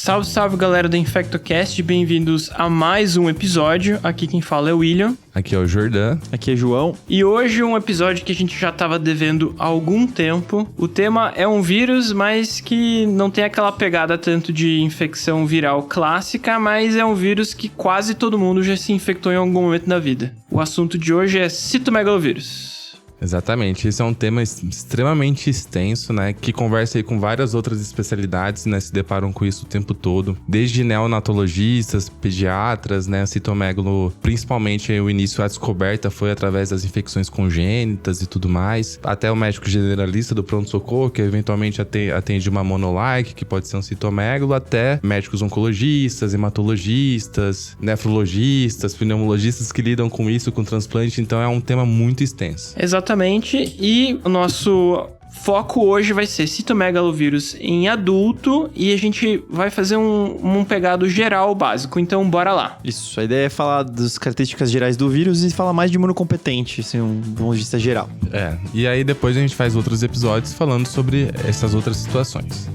Salve, salve galera do InfectoCast, bem-vindos a mais um episódio. Aqui quem fala é o William. Aqui é o Jordan. Aqui é João. E hoje um episódio que a gente já estava devendo há algum tempo. O tema é um vírus, mas que não tem aquela pegada tanto de infecção viral clássica, mas é um vírus que quase todo mundo já se infectou em algum momento da vida. O assunto de hoje é citomegalovírus. Exatamente, esse é um tema extremamente extenso, né, que conversa aí com várias outras especialidades, né, se deparam com isso o tempo todo, desde neonatologistas, pediatras, né, citomegalo, principalmente o início, a descoberta foi através das infecções congênitas e tudo mais, até o médico generalista do pronto-socorro, que eventualmente atende uma monolike, que pode ser um citomegalo, até médicos oncologistas, hematologistas, nefrologistas, pneumologistas que lidam com isso, com transplante, então é um tema muito extenso. Exatamente, e o nosso foco hoje vai ser citomegalovírus em adulto e a gente vai fazer um pegado geral básico, então bora lá. Isso, a ideia é falar das características gerais do vírus e falar mais de imunocompetente, assim, um ponto de vista geral. E aí depois a gente faz outros episódios falando sobre essas outras situações.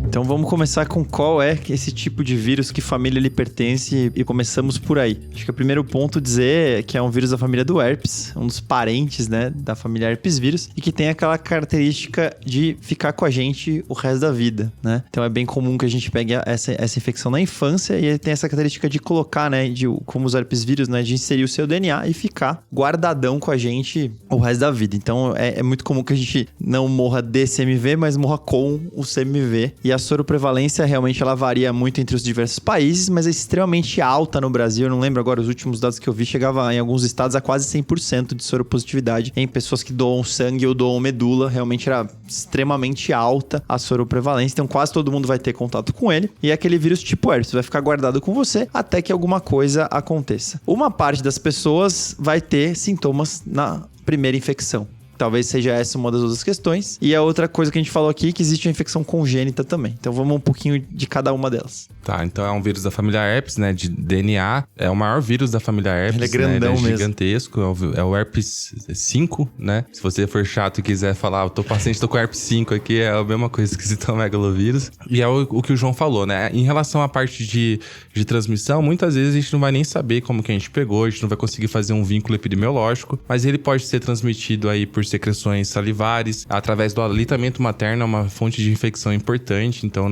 Então vamos começar com qual é esse tipo de vírus, que família ele pertence, e começamos por aí. Acho que o primeiro ponto dizer que é um vírus da família do herpes, um dos parentes, né, da família herpes vírus, e que tem aquela característica de ficar com a gente o resto da vida, né? Então é bem comum que a gente pegue essa infecção na infância e ele tem essa característica de colocar, né, como os herpes vírus, né, de inserir o seu DNA e ficar guardadão com a gente o resto da vida. Então é muito comum que a gente não morra de CMV, mas morra com o CMV. E a soroprevalência realmente ela varia muito entre os diversos países, mas é extremamente alta no Brasil. Eu não lembro agora, os últimos dados que eu vi, chegava em alguns estados a quase 100% de soropositividade em pessoas que doam sangue ou doam medula. Realmente era extremamente alta a soroprevalência, então quase todo mundo vai ter contato com ele. E é aquele vírus tipo herpes, vai ficar guardado com você até que alguma coisa aconteça. Uma parte das pessoas vai ter sintomas na primeira infecção. Talvez seja essa uma das outras questões. E a outra coisa que a gente falou aqui é que existe a infecção congênita também. Então vamos um pouquinho de cada uma delas. Tá, então é um vírus da família herpes, né, de DNA. É o maior vírus da família herpes. Ele é grandão, né? Ele é mesmo. Gigantesco. É o herpes 5, né? Se você for chato e quiser falar, eu tô com herpes 5 aqui, é a mesma coisa que citomegalovírus. E é o que o João falou, né? Em relação à parte de transmissão, muitas vezes a gente não vai nem saber como que a gente pegou, a gente não vai conseguir fazer um vínculo epidemiológico, mas ele pode ser transmitido aí por secreções salivares, através do alitamento materno, é uma fonte de infecção importante, então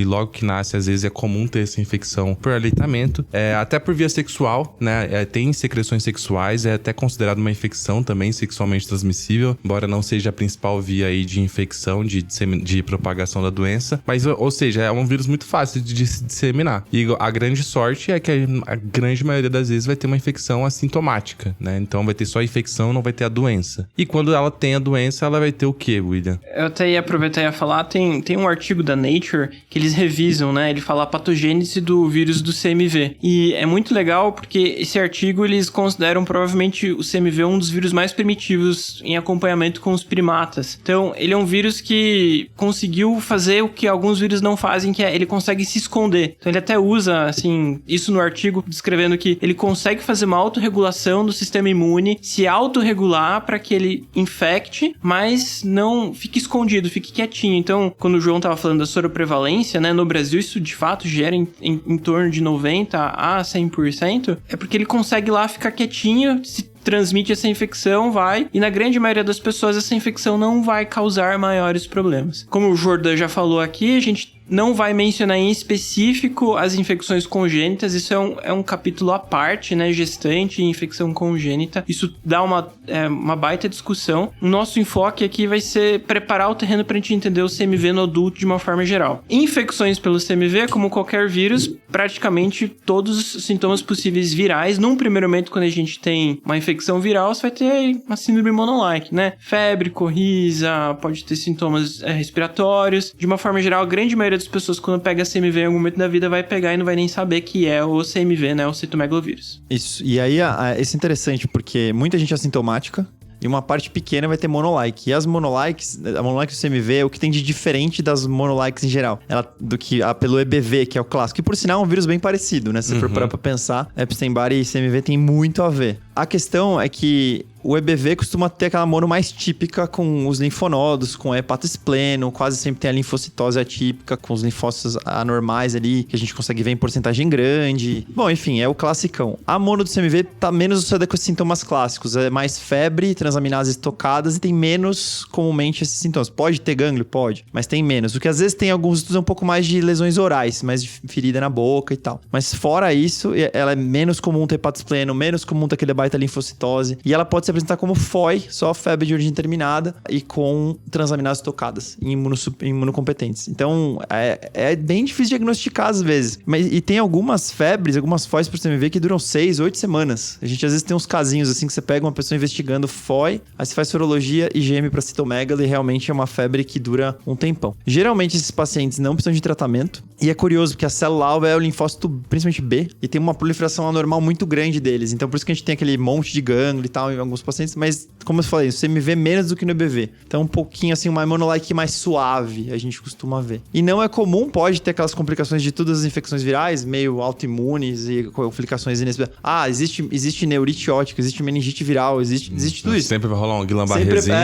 logo que nasce, às vezes é comum ter essa infecção por alitamento, até por via sexual, né, tem secreções sexuais, é até considerado uma infecção também sexualmente transmissível, embora não seja a principal via aí de infecção, de propagação da doença, mas, ou seja, é um vírus muito fácil de disseminar, e a grande sorte é que a grande maioria das vezes vai ter uma infecção assintomática, né, então vai ter só a infecção, não vai ter a doença. E quando ela tem a doença, ela vai ter o quê, William? Eu até ia aproveitar e ia falar, tem um artigo da Nature que eles revisam, né? Ele fala a patogênese do vírus do CMV. E é muito legal porque esse artigo, eles consideram provavelmente o CMV um dos vírus mais primitivos em acompanhamento com os primatas. Então, ele é um vírus que conseguiu fazer o que alguns vírus não fazem, que é ele consegue se esconder. Então, ele até usa, assim, isso no artigo, descrevendo que ele consegue fazer uma autorregulação do sistema imune, se autorregular para que ele infecte, mas não fique escondido, fique quietinho. Então, quando o João tava falando da soroprevalência, né, no Brasil isso de fato gera em torno de 90% a 100%, é porque ele consegue lá ficar quietinho, se transmite essa infecção, e na grande maioria das pessoas essa infecção não vai causar maiores problemas. Como o Jordan já falou aqui, a gente não vai mencionar em específico as infecções congênitas, isso é um capítulo à parte, né, gestante e infecção congênita, isso dá uma baita discussão. O nosso enfoque aqui vai ser preparar o terreno para a gente entender o CMV no adulto de uma forma geral. Infecções pelo CMV, como qualquer vírus, praticamente todos os sintomas possíveis virais. Num primeiro momento, quando a gente tem uma infecção viral, você vai ter uma síndrome monolike, né? Febre, coriza, pode ter sintomas respiratórios. De uma forma geral, a grande maioria das pessoas, quando pega CMV em algum momento da vida, vai pegar e não vai nem saber que é o CMV, né? O citomegalovírus. Isso. E aí, isso é interessante, porque muita gente é assintomática. e uma parte pequena vai ter monolike. E as monolikes, a monolike do CMV é o que tem de diferente das monolikes em geral. Do que pelo EBV, que é o clássico. Que por sinal é um vírus bem parecido, né? Se for parar pra pensar, Epstein-Barr e CMV tem muito a ver. A questão é que o EBV costuma ter aquela mono mais típica com os linfonodos, com hepatospleno, quase sempre tem a linfocitose atípica, com os linfócitos anormais ali, que a gente consegue ver em porcentagem grande. Bom, enfim, é o classicão. A mono do CMV tá menos associada com os sintomas clássicos, é mais febre, transaminases tocadas e tem menos comumente esses sintomas. Pode ter gânglio? Pode, mas tem menos. O que às vezes tem alguns estudos um pouco mais de lesões orais, mais de ferida na boca e tal. Mas fora isso, ela é menos comum ter hepatospleno, menos comum ter aquele baita linfocitose, e ela pode se apresentar como FOI, só febre de origem terminada, e com transaminases tocadas, imunocompetentes. Então, é bem difícil diagnosticar às vezes. E tem algumas febres, algumas FOIs por CMV que duram 6, 8 semanas. A gente às vezes tem uns casinhos assim que você pega uma pessoa investigando FOI, aí você faz sorologia, IgM para citomegaly, e realmente é uma febre que dura um tempão. Geralmente esses pacientes não precisam de tratamento, e é curioso porque a célula-alvo é o linfócito, principalmente B, e tem uma proliferação anormal muito grande deles. Então, por isso que a gente tem aquele monte de gânglio e tal em alguns pacientes, mas, como eu falei, o CMV menos do que no EBV. Então, um pouquinho assim, uma monolike mais suave, a gente costuma ver. E não é comum, pode ter aquelas complicações de todas as infecções virais, meio autoimunes e complicações inesperadas. Existe neurite ótica, existe meningite viral, existe tudo isso. Sempre vai rolar um Guillain-Barrézinho.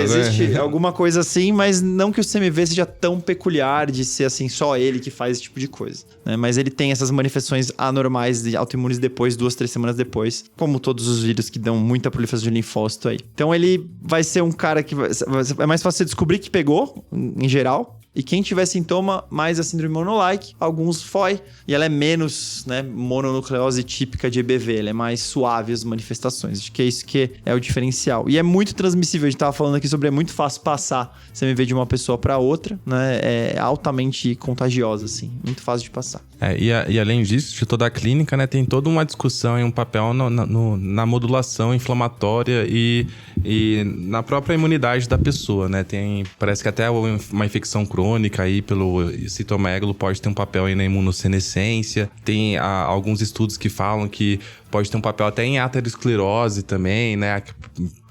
Existe alguma coisa assim, mas não que o CMV seja tão peculiar de ser assim, só ele que faz esse tipo de coisa, né? Mas ele tem essas manifestações anormais de autoimunes depois, 2, 3 semanas depois, como todos os vírus que dão muita proliferação de linfócito aí. Então ele vai ser um cara que é mais fácil você descobrir que pegou, em geral. E quem tiver sintoma, mais a síndrome monolike, alguns FOI, e ela é menos, né, mononucleose típica de EBV, ela é mais suave as manifestações. Acho que é isso que é o diferencial. E é muito transmissível, a gente tava falando aqui sobre, é muito fácil passar CMV de uma pessoa para outra, né, é altamente contagiosa, assim, muito fácil de passar. E além disso, de toda a clínica, né, tem toda uma discussão e um papel na modulação inflamatória e na própria imunidade da pessoa, né, parece que até uma infecção crônica aí pelo citomegalo pode ter um papel aí na imunossenescência. Tem alguns estudos que falam que pode ter um papel até em aterosclerose também, né?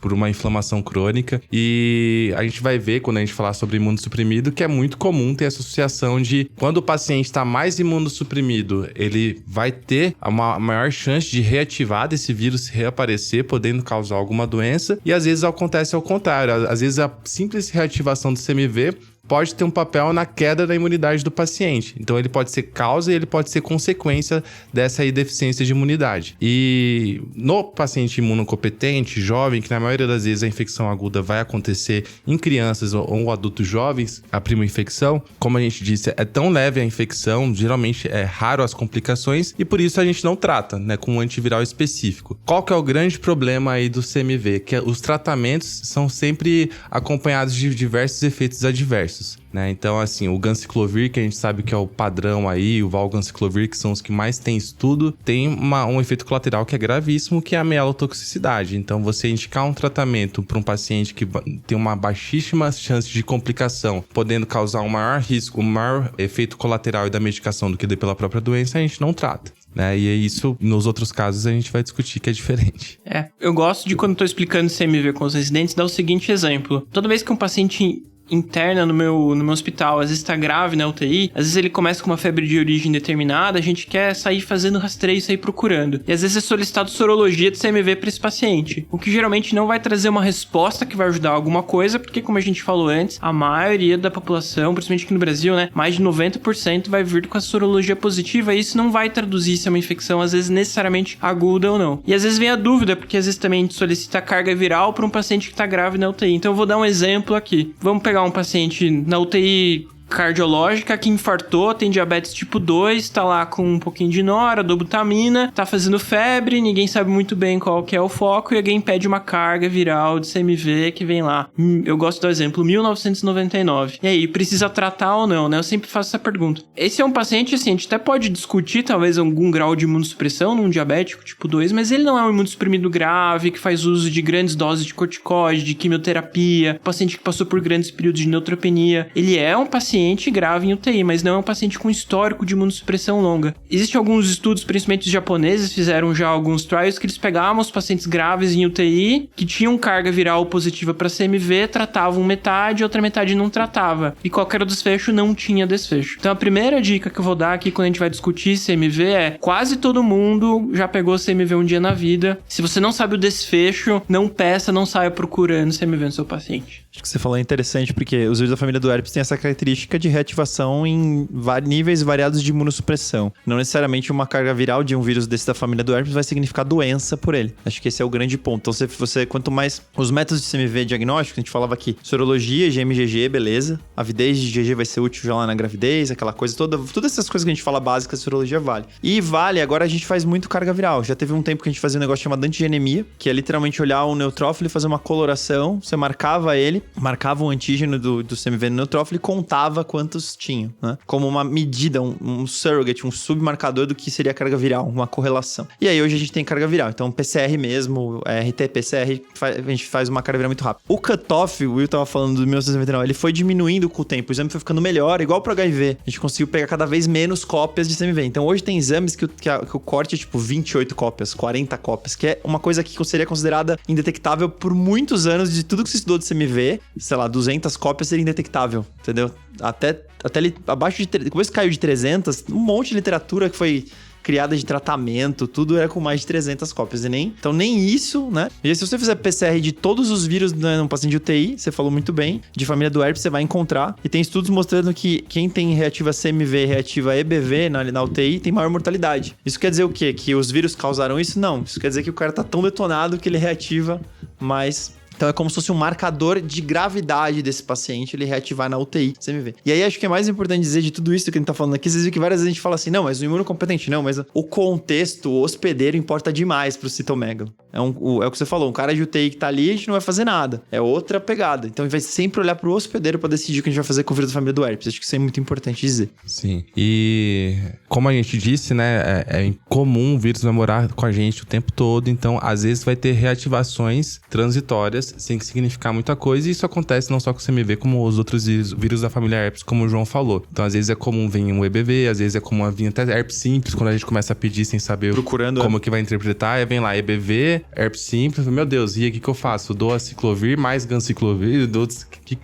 Por uma inflamação crônica. E a gente vai ver, quando a gente falar sobre imunossuprimido, que é muito comum ter essa associação de quando o paciente está mais imunossuprimido, ele vai ter uma maior chance de reativar desse vírus reaparecer, podendo causar alguma doença. E às vezes acontece ao contrário. Às vezes a simples reativação do CMV pode ter um papel na queda da imunidade do paciente. Então, ele pode ser causa e ele pode ser consequência dessa aí deficiência de imunidade. E no paciente imunocompetente, jovem, que na maioria das vezes a infecção aguda vai acontecer em crianças ou adultos jovens, a prima infecção, como a gente disse, é tão leve a infecção, geralmente é raro as complicações, e por isso a gente não trata, né, com um antiviral específico. Qual que é o grande problema aí do CMV? Que os tratamentos são sempre acompanhados de diversos efeitos adversos. Né? Então, assim, o ganciclovir, que a gente sabe que é o padrão aí, o valganciclovir, que são os que mais tem estudo, tem um efeito colateral que é gravíssimo, que é a mielotoxicidade. Então, você indicar um tratamento para um paciente que tem uma baixíssima chance de complicação, podendo causar um maior risco, um maior efeito colateral da medicação do que pela própria doença, a gente não trata. Né? E é isso, nos outros casos, a gente vai discutir que é diferente. Eu gosto de, quando estou explicando CMV com os residentes, dar o seguinte exemplo. Toda vez que um paciente interna no meu hospital, às vezes tá grave na UTI, às vezes ele começa com uma febre de origem determinada, a gente quer sair fazendo rastreio, sair procurando. E às vezes é solicitado sorologia de CMV para esse paciente, o que geralmente não vai trazer uma resposta que vai ajudar alguma coisa, porque como a gente falou antes, a maioria da população, principalmente aqui no Brasil, né, mais de 90% vai vir com a sorologia positiva, e isso não vai traduzir se é uma infecção, às vezes necessariamente aguda ou não. E às vezes vem a dúvida, porque às vezes também a gente solicita carga viral para um paciente que tá grave na UTI. Então eu vou dar um exemplo aqui. Vamos pegar um paciente na UTI cardiológica que infartou, tem diabetes tipo 2, tá lá com um pouquinho de noradiobutamina, tá fazendo febre, ninguém sabe muito bem qual que é o foco, e alguém pede uma carga viral de CMV que vem lá. Eu gosto do exemplo, 1999. E aí, precisa tratar ou não, né? Eu sempre faço essa pergunta. Esse é um paciente, assim, a gente até pode discutir talvez algum grau de imunossupressão num diabético tipo 2, mas ele não é um imunossuprimido grave, que faz uso de grandes doses de corticoide, de quimioterapia, paciente que passou por grandes períodos de neutropenia. Ele é um paciente paciente grave em UTI, mas não é um paciente com histórico de imunossupressão longa. Existem alguns estudos, principalmente os japoneses, fizeram já alguns trials que eles pegavam os pacientes graves em UTI, que tinham carga viral positiva para CMV, tratavam metade, outra metade não tratava. E qualquer desfecho não tinha desfecho. Então a primeira dica que eu vou dar aqui quando a gente vai discutir CMV é: quase todo mundo já pegou CMV um dia na vida. Se você não sabe o desfecho, não peça, não saia procurando CMV no seu paciente. Acho que você falou interessante, porque os vírus da família do herpes têm essa característica de reativação em níveis variados de imunossupressão. Não necessariamente uma carga viral de um vírus desse da família do herpes vai significar doença por ele. Acho que esse é o grande ponto. Então, você quanto mais... Os métodos de CMV diagnóstico, a gente falava aqui, sorologia, GMGG, beleza. Avidez de GG vai ser útil já lá na gravidez, aquela coisa toda. Todas essas coisas que a gente fala básicas, a sorologia vale. E vale, agora a gente faz muito carga viral. Já teve um tempo que a gente fazia um negócio chamado antigenemia, que é literalmente olhar um neutrófilo e fazer uma coloração. Você marcava ele, marcava o antígeno do CMV no neutrófilo e contava quantos tinham, né? Como uma medida, um surrogate, um submarcador do que seria a carga viral, uma correlação. E aí hoje a gente tem carga viral. Então PCR mesmo, RT-PCR, a gente faz uma carga viral muito rápido. O cutoff, o Will tava falando do 1999, ele foi diminuindo com o tempo. O exame foi ficando melhor, igual pro HIV. A gente conseguiu pegar cada vez menos cópias de CMV. Então hoje tem exames que o corte é tipo 28 cópias, 40 cópias, que é uma coisa que seria considerada indetectável por muitos anos. De tudo que se estudou de CMV, sei lá, 200 cópias seria indetectável, entendeu? Até ali, abaixo de... Depois caiu de 300, um monte de literatura que foi criada de tratamento, tudo era com mais de 300 cópias. Então nem isso, né? E se você fizer PCR de todos os vírus num paciente de UTI, você falou muito bem, de família do herpes, você vai encontrar. E tem estudos mostrando que quem tem reativa CMV, reativa EBV na UTI, tem maior mortalidade. Isso quer dizer o quê? Que os vírus causaram isso? Não. Isso quer dizer que o cara tá tão detonado que ele reativa mais... Então é como se fosse um marcador de gravidade desse paciente, ele reativar na UTI CMV. E aí acho que é mais importante dizer de tudo isso que a gente tá falando aqui, vocês viram que várias vezes a gente fala assim, não, mas o imunocompetente não, mas o contexto, o hospedeiro importa demais pro citomegalo. É o que você falou, um cara de UTI que tá ali, a gente não vai fazer nada. É outra pegada. Então a gente vai sempre olhar pro hospedeiro pra decidir o que a gente vai fazer com o vírus da família do herpes. Acho que isso é muito importante dizer. Sim. E como a gente disse, né, é incomum o vírus vai morar com a gente o tempo todo, então às vezes vai ter reativações transitórias sem significar muita coisa, e isso acontece não só com o CMV, como os outros vírus da família herpes, como o João falou. Então às vezes é comum vir um EBV, às vezes é comum vir até herpes simples, quando a gente começa a pedir sem saber como que vai interpretar, aí vem lá EBV, herpes simples, meu Deus, e aí o que eu faço? Dou aciclovir mais ganciclovir,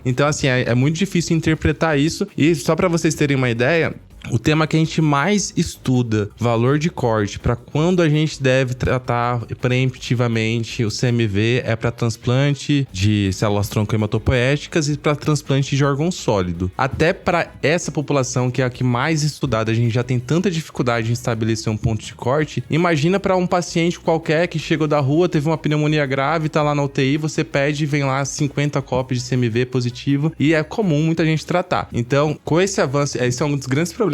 então assim, é muito difícil interpretar isso, e só pra vocês terem uma ideia, o tema que a gente mais estuda, valor de corte, para quando a gente deve tratar preemptivamente o CMV, é para transplante de células tronco hematopoéticas e para transplante de órgão sólido. Até para essa população, que é a que mais estudada, a gente já tem tanta dificuldade em estabelecer um ponto de corte. Imagina para um paciente qualquer que chegou da rua, teve uma pneumonia grave, tá lá na UTI, você pede e vem lá 50 cópias de CMV positivo, e é comum muita gente tratar. Então, com esse avanço, esse é um dos grandes problemas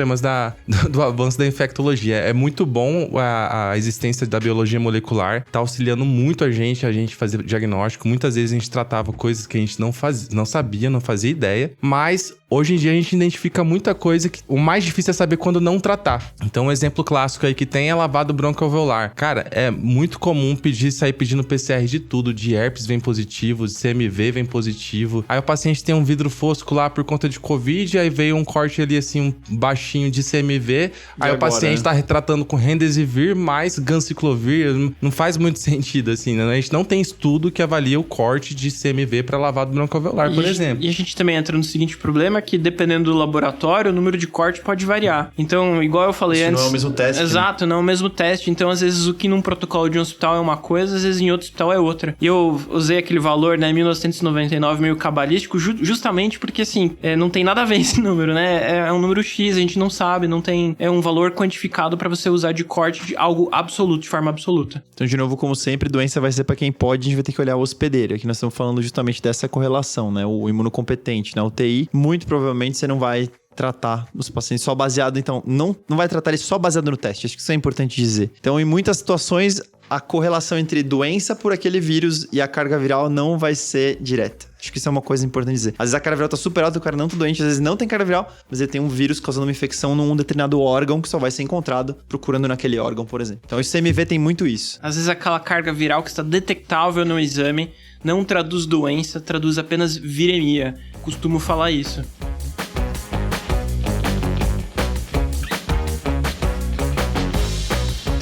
do avanço da infectologia. É muito bom a existência da biologia molecular, tá auxiliando muito a gente fazer diagnóstico. Muitas vezes a gente tratava coisas que a gente não sabia, não fazia ideia, mas hoje em dia a gente identifica muita coisa que o mais difícil é saber quando não tratar. Então um exemplo clássico aí que tem é lavado broncoalveolar. Cara, é muito comum sair pedindo PCR de tudo, de herpes vem positivo, de CMV vem positivo. Aí o paciente tem um vidro fosco lá por conta de Covid, aí veio um corte ali assim, um baixinho de CMV, aí o paciente tá retratando com Remdesivir mais ganciclovir, não faz muito sentido assim, né? A gente não tem estudo que avalia o corte de CMV para lavado broncoalveolar, por exemplo. E a gente também entra no seguinte problema, que dependendo do laboratório, o número de corte pode variar. Então, igual eu falei antes... não é o mesmo teste. Exato, não é o mesmo teste. Então, às vezes, o que num protocolo de um hospital é uma coisa, às vezes em outro hospital é outra. E eu usei aquele valor, né, 1999, meio cabalístico, justamente porque, assim, não tem nada a ver esse número, né? É um número X, a gente não sabe, não tem... É um valor quantificado para você usar de corte de algo absoluto, de forma absoluta. Então, de novo, como sempre, doença vai ser para quem pode, a gente vai ter que olhar o hospedeiro. Aqui nós estamos falando justamente dessa correlação, né? O imunocompetente na UTI, muito provavelmente você não vai tratar os pacientes só baseado, então, não vai tratar ele só baseado no teste. Acho que isso é importante dizer. Então, em muitas situações, a correlação entre doença por aquele vírus e a carga viral não vai ser direta. Acho que isso é uma coisa importante dizer. Às vezes a carga viral tá super alta, o cara não tá doente, às vezes não tem carga viral, mas ele tem um vírus causando uma infecção num determinado órgão que só vai ser encontrado procurando naquele órgão, por exemplo. Então, o CMV tem muito isso. Às vezes aquela carga viral que está detectável no exame não traduz doença, traduz apenas viremia. Costumo falar isso.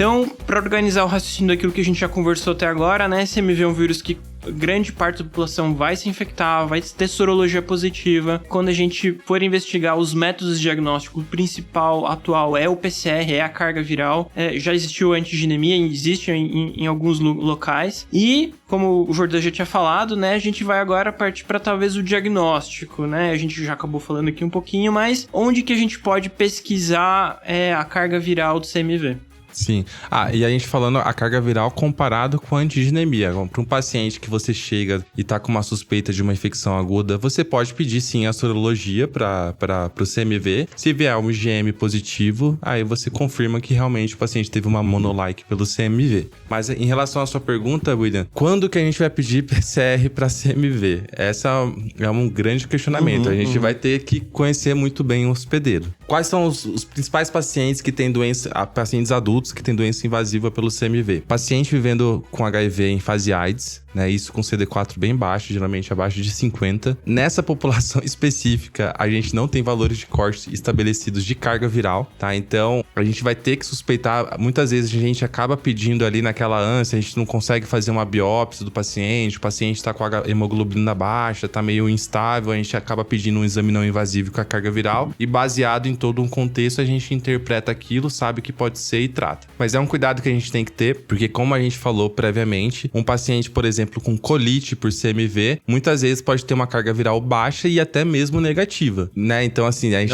Então, para organizar o raciocínio daquilo que a gente já conversou até agora, né? CMV é um vírus que grande parte da população vai se infectar, vai ter sorologia positiva. Quando a gente for investigar os métodos de diagnóstico, o principal atual é o PCR, é a carga viral. Já existiu a antigenemia, existe em alguns locais. E, como o Jordan já tinha falado, né, a gente vai agora partir para talvez o diagnóstico, né? A gente já acabou falando aqui um pouquinho, mas onde que a gente pode pesquisar a carga viral do CMV? Sim. E a gente falando a carga viral comparado com a antigenemia. Para um paciente que você chega e tá com uma suspeita de uma infecção aguda, você pode pedir sim a sorologia para o CMV. Se vier um IgM positivo, aí você confirma que realmente o paciente teve uma monolike pelo CMV. Mas em relação à sua pergunta, William, quando que a gente vai pedir PCR para CMV? Essa é um grande questionamento. A gente vai ter que conhecer muito bem o hospedeiro. Quais são os principais pacientes que têm doença, pacientes adultos que têm doença invasiva pelo CMV? Paciente vivendo com HIV em fase AIDS, né? Isso com CD4 bem baixo, geralmente abaixo de 50. Nessa população específica, a gente não tem valores de corte estabelecidos de carga viral, tá? Então, a gente vai ter que suspeitar. Muitas vezes a gente acaba pedindo ali naquela ânsia, a gente não consegue fazer uma biópsia do paciente, o paciente tá com a hemoglobina baixa, tá meio instável, a gente acaba pedindo um exame não invasivo com a carga viral e baseado em todo um contexto, a gente interpreta aquilo, sabe o que pode ser e trata. Mas é um cuidado que a gente tem que ter, porque como a gente falou previamente, um paciente, por exemplo, com colite por CMV, muitas vezes pode ter uma carga viral baixa e até mesmo negativa, né? Então, assim, a gente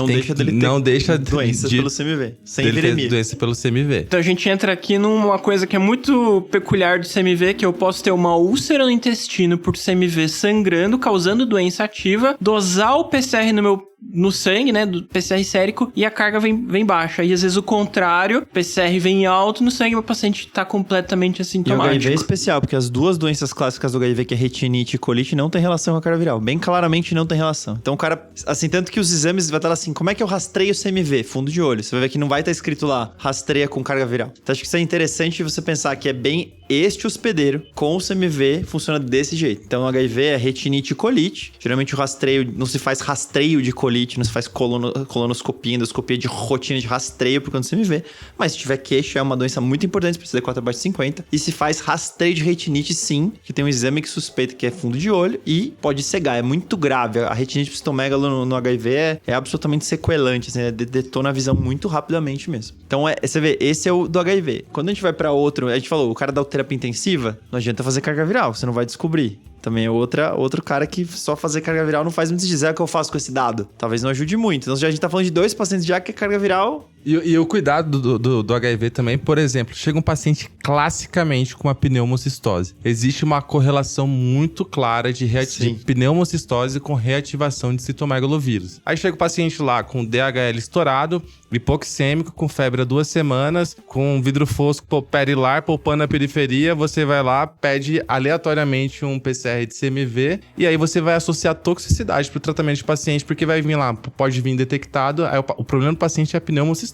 não deixa doença pelo CMV, sem viremia. Doença pelo CMV. Então, a gente entra aqui numa coisa que é muito peculiar do CMV, que eu posso ter uma úlcera no intestino por CMV sangrando, causando doença ativa, dosar o PCR no sangue, né, do PCR sérico, e a carga vem baixa. E às vezes o contrário, PCR vem alto no sangue e o paciente tá completamente assintomático. E o HIV é especial, porque as duas doenças clássicas do HIV, que é retinite e colite, não tem relação com a carga viral. Bem claramente não tem relação. Então o cara, assim, tanto que os exames vai estar assim, como é que eu rastreio o CMV? Fundo de olho. Você vai ver que não vai estar escrito lá, rastreia com carga viral. Então acho que isso é interessante você pensar que é bem este hospedeiro com o CMV funciona desse jeito. Então o HIV é retinite e colite. Geralmente o rastreio, não se faz rastreio de colite, não se faz colonoscopia, endoscopia de rotina de rastreio por conta do CMV. Mas se tiver queixa, é uma doença muito importante para CD4 abaixo de 50. E se faz rastreio de retinite, sim, que tem um exame que suspeita que é fundo de olho e pode cegar. É muito grave. A retinite citomegalo no HIV é absolutamente sequelante, assim, detona a visão muito rapidamente mesmo. Então, você vê, esse é o do HIV. Quando a gente vai para outro, a gente falou, o cara da terapia intensiva, não adianta fazer carga viral, você não vai descobrir. Também é outro cara que só fazer carga viral não faz muito dizer o que eu faço com esse dado. Talvez não ajude muito. Então, já a gente tá falando de 2 pacientes já que é carga viral. E o cuidado do HIV também, por exemplo, chega um paciente classicamente com uma pneumocistose. Existe uma correlação muito clara de pneumocistose com reativação de citomegalovírus. Aí chega o paciente lá com DHL estourado, hipoxêmico, com febre há 2 semanas, com vidro fosco perilar, poupando a periferia, você vai lá, pede aleatoriamente um PCR de CMV, e aí você vai associar toxicidade para o tratamento de paciente, porque vai vir lá, pode vir detectado, aí o problema do paciente é a pneumocistose.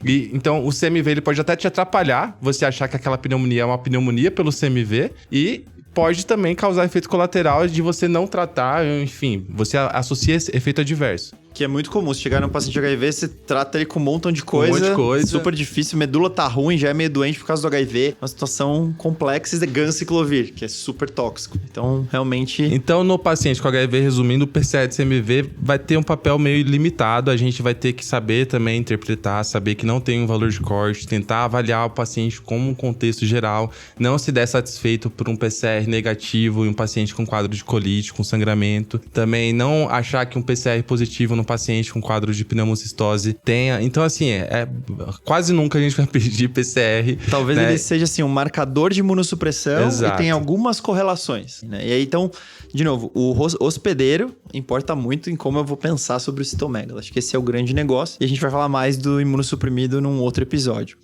E, então, o CMV ele pode até te atrapalhar, você achar que aquela pneumonia é uma pneumonia pelo CMV, e pode também causar efeito colateral de você não tratar, enfim, você associa esse efeito adverso. Que é muito comum. Se chegar num paciente HIV, você trata ele com um montão de coisa. Super difícil. Medula tá ruim, já é meio doente por causa do HIV. Uma situação complexa de ganciclovir, que é super tóxico. Então, realmente... Então, no paciente com HIV, resumindo, o PCR de CMV vai ter um papel meio limitado. A gente vai ter que saber também interpretar, saber que não tem um valor de corte, tentar avaliar o paciente como um contexto geral, não se der satisfeito por um PCR negativo em um paciente com quadro de colite, com sangramento. Também não achar que um PCR positivo no paciente com quadro de pneumocistose tenha. Então, assim, quase nunca a gente vai pedir PCR. Talvez ele seja, assim, um marcador de imunossupressão. Exato. E tem algumas correlações, né? E aí, então, de novo, o hospedeiro importa muito em como eu vou pensar sobre o citomegalo. Acho que esse é o grande negócio. E a gente vai falar mais do imunossuprimido num outro episódio.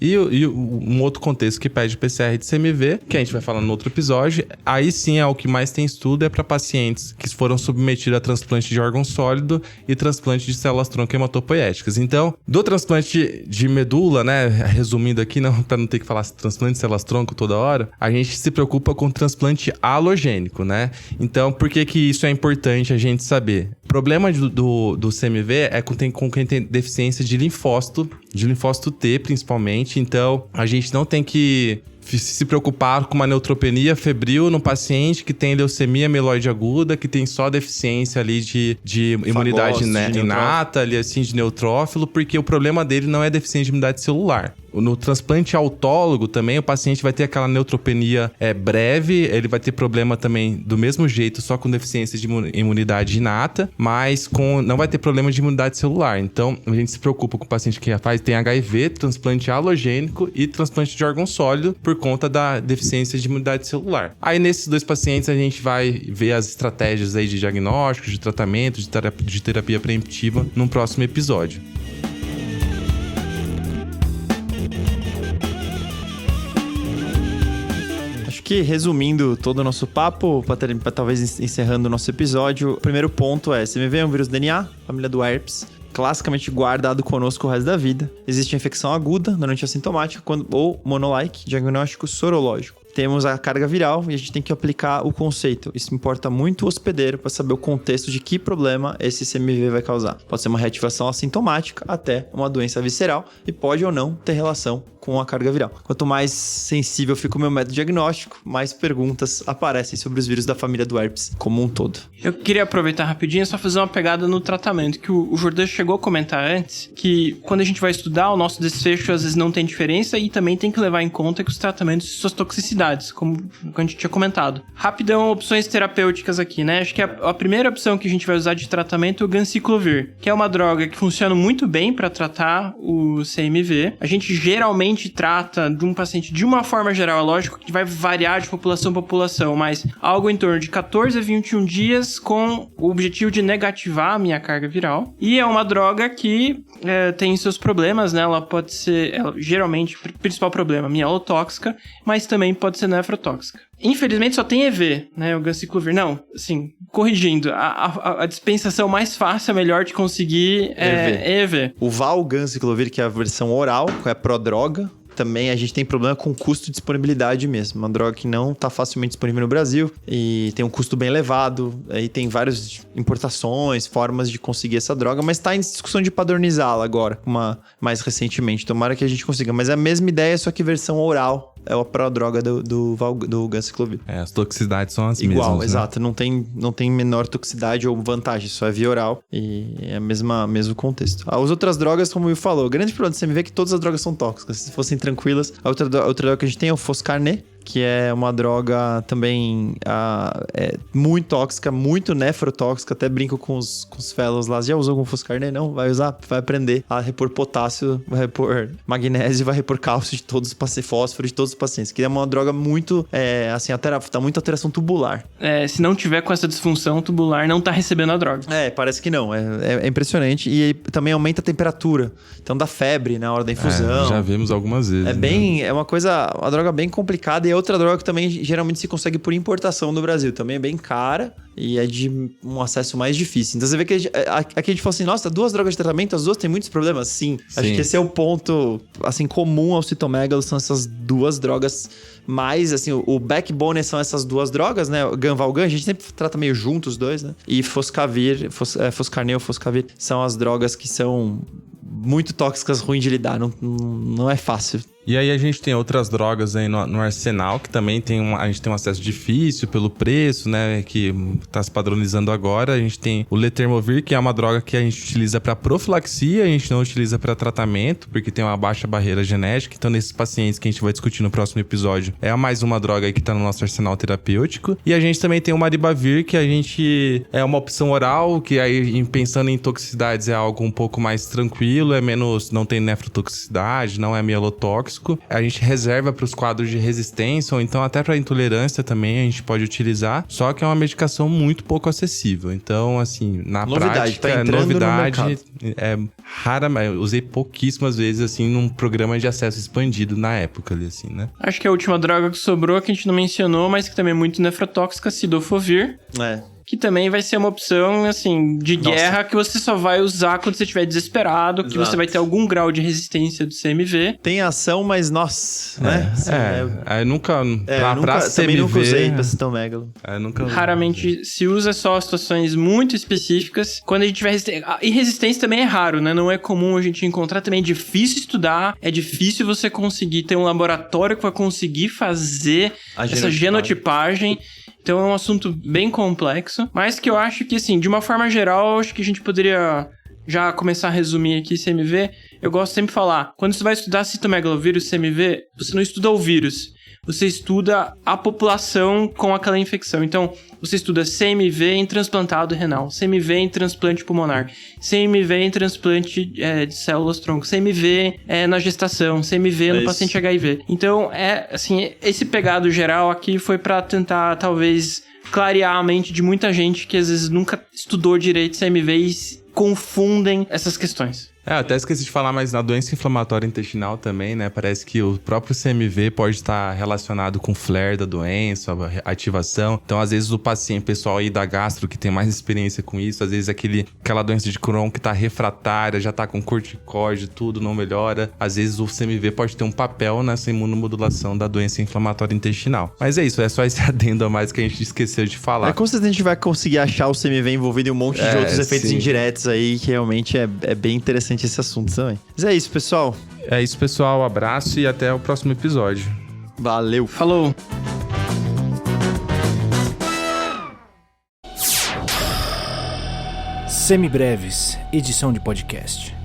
E um outro contexto que pede PCR de CMV, que a gente vai falar no outro episódio, aí sim é o que mais tem estudo, é para pacientes que foram submetidos a transplante de órgão sólido e transplante de células-tronco hematopoéticas. Então, do transplante de medula, né, resumindo aqui, para não ter que falar transplante de células-tronco toda hora, a gente se preocupa com transplante halogênico, né? Então, por que isso é importante a gente saber. O problema do CMV é com quem tem deficiência de linfócito T, principalmente. Então, a gente não tem que se preocupar com uma neutropenia febril no paciente que tem leucemia mieloide aguda, que tem só deficiência ali de imunidade inata, ali assim, de neutrófilo, porque o problema dele não é deficiência de imunidade celular. No transplante autólogo também, o paciente vai ter aquela neutropenia breve, ele vai ter problema também do mesmo jeito, só com deficiência de imunidade inata, mas não vai ter problema de imunidade celular. Então, a gente se preocupa com o paciente que tem HIV, transplante halogênico e transplante de órgão sólido por conta da deficiência de imunidade celular. Aí, nesses 2 pacientes, a gente vai ver as estratégias aí de diagnóstico, de tratamento, de terapia preemptiva num próximo episódio. Que, resumindo todo o nosso papo, para talvez encerrando o nosso episódio, o primeiro ponto é: CMV é um vírus DNA, família do herpes, classicamente guardado conosco o resto da vida. Existe infecção aguda, não assintomática, ou monolike, diagnóstico sorológico. Temos a carga viral e a gente tem que aplicar o conceito. Isso importa muito o hospedeiro para saber o contexto de que problema esse CMV vai causar. Pode ser uma reativação assintomática até uma doença visceral e pode ou não ter relação com a carga viral. Quanto mais sensível fica o meu método diagnóstico, mais perguntas aparecem sobre os vírus da família do herpes como um todo. Eu queria aproveitar rapidinho e só fazer uma pegada no tratamento, que o Jordan chegou a comentar antes, que quando a gente vai estudar, o nosso desfecho às vezes não tem diferença e também tem que levar em conta que os tratamentos e suas toxicidades, como a gente tinha comentado. Rapidão, opções terapêuticas aqui, né? Acho que a primeira opção que a gente vai usar de tratamento é o ganciclovir, que é uma droga que funciona muito bem para tratar o CMV. A gente geralmente trata de um paciente de uma forma geral, é lógico que vai variar de população a população, mas algo em torno de 14 a 21 dias com o objetivo de negativar a minha carga viral. E é uma droga que tem seus problemas, né? Ela pode ser, geralmente, o principal problema, mielotóxica, mas também pode ser nefrotóxica. Infelizmente só tem EV, né? O ganciclovir. Não, assim, corrigindo, a dispensação mais fácil, a melhor de conseguir é EV. O Valganciclovir, que é a versão oral, que é a prodroga, também a gente tem problema com custo de disponibilidade mesmo. Uma droga que não está facilmente disponível no Brasil e tem um custo bem elevado. Aí tem várias importações, formas de conseguir essa droga, mas está em discussão de padronizá-la agora, mais recentemente. Tomara que a gente consiga. Mas é a mesma ideia, só que versão oral. É a prodroga do ganciclovir. As toxicidades são as mesmas. Igual, exato. Não tem menor toxicidade ou vantagem, só é via oral e é mesmo contexto. As outras drogas, como o Will falou, o grande problema do CMV é que todas as drogas são tóxicas. Se fossem tranquilas, a outra droga que a gente tem é o Foscarnet, que é uma droga também muito tóxica, muito nefrotóxica. Até brinco com os fellows lá. Já usou com Foscarnet? Não? Vai usar? Vai aprender a repor potássio, vai repor magnésio, vai repor cálcio de todos os pacientes, fósforo de todos os pacientes. Que é uma droga muito, tá muita alteração tubular. Se não tiver com essa disfunção tubular, não tá recebendo a droga. Parece que não. É impressionante. E também aumenta a temperatura. Então dá febre na hora da infusão. Já vimos algumas vezes. É uma droga bem complicada. E outra droga que também geralmente se consegue por importação no Brasil. Também é bem cara e é de um acesso mais difícil. Então você vê que aqui a gente fala assim, nossa, 2 drogas de tratamento, as duas têm muitos problemas? Sim. Acho que esse é o ponto, assim, comum ao citomégalos, são essas 2 drogas mais, assim, o backbone são essas 2 drogas, né? O Ganvalgan, a gente sempre trata meio junto os dois, né? E Foscarnet ou Foscavir são as drogas que são muito tóxicas, ruins de lidar, não é fácil. E aí a gente tem outras drogas aí no arsenal, que também a gente tem um acesso difícil pelo preço, né, que tá se padronizando agora. A gente tem o Letermovir, que é uma droga que a gente utiliza para profilaxia, a gente não utiliza para tratamento, porque tem uma baixa barreira genética. Então, nesses pacientes que a gente vai discutir no próximo episódio, é mais uma droga aí que tá no nosso arsenal terapêutico. E a gente também tem o Maribavir, que a gente é uma opção oral, que aí, pensando em toxicidades, é algo um pouco mais tranquilo, não tem nefrotoxicidade, não é mielotóxico. A gente reserva para os quadros de resistência ou então até para intolerância também a gente pode utilizar, só que é uma medicação muito pouco acessível. Então, assim, na prática, tá novidade é rara, eu usei pouquíssimas vezes, assim, num programa de acesso expandido na época ali, assim, né? Acho que a última droga que sobrou, que a gente não mencionou, mas que também é muito nefrotóxica, Cidofovir. que também vai ser uma opção, assim, de guerra que você só vai usar quando você estiver desesperado, que você vai ter algum grau de resistência do CMV. Tem ação, mas nossa, né? Eu nunca... também nunca usei pra Citomegalo. Raramente se usa só situações muito específicas. Quando a gente tiver resistência... E resistência também é raro, né? Não é comum a gente encontrar. Também é difícil estudar. É difícil você conseguir ter um laboratório que vai conseguir fazer essa genotipagem. Então é um assunto bem complexo. Mas que eu acho que, assim, de uma forma geral, acho que a gente poderia já começar a resumir aqui CMV. Eu gosto sempre de falar, quando você vai estudar citomegalovírus CMV, você não estuda o vírus. Você estuda a população com aquela infecção. Então, você estuda CMV em transplantado renal, CMV em transplante pulmonar, CMV em transplante de células-tronco, CMV na gestação, CMV no paciente HIV. Então, assim, esse pegado geral aqui foi para tentar, talvez, clarear a mente de muita gente que às vezes nunca estudou direito CMV e confundem essas questões. Eu até esqueci de falar, mas na doença inflamatória intestinal também, né? Parece que o próprio CMV pode estar relacionado com o flare da doença, a ativação. Então, às vezes, o paciente, pessoal aí da gastro, que tem mais experiência com isso, às vezes aquela doença de Crohn que tá refratária, já tá com corticóide, tudo não melhora. Às vezes, o CMV pode ter um papel nessa imunomodulação da doença inflamatória intestinal. Mas é isso, é só esse adendo a mais que a gente esqueceu de falar. Com certeza a gente vai conseguir achar o CMV envolvido em um monte de outros efeitos indiretos aí, que realmente é bem interessante esse assunto também. Mas é isso, pessoal. É isso, pessoal. Abraço e até o próximo episódio. Valeu. Falou. Semibreves, edição de podcast.